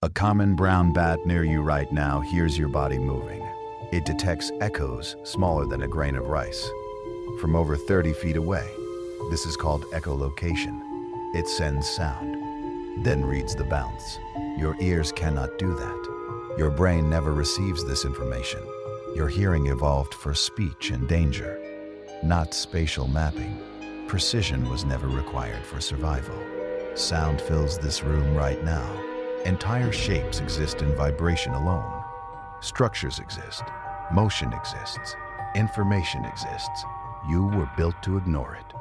A common brown bat near you right now hears your body moving. It detects echoes smaller than a grain of rice from over 30 feet away. This is called echolocation. It sends sound, then reads the bounce. Your ears cannot do that. Your brain never receives this information. Your hearing evolved for speech and danger, not spatial mapping. Precision was never required for survival. Sound fills this room right now. Entire shapes exist in vibration alone. Structures exist. Motion exists. Information exists. You were built to ignore it.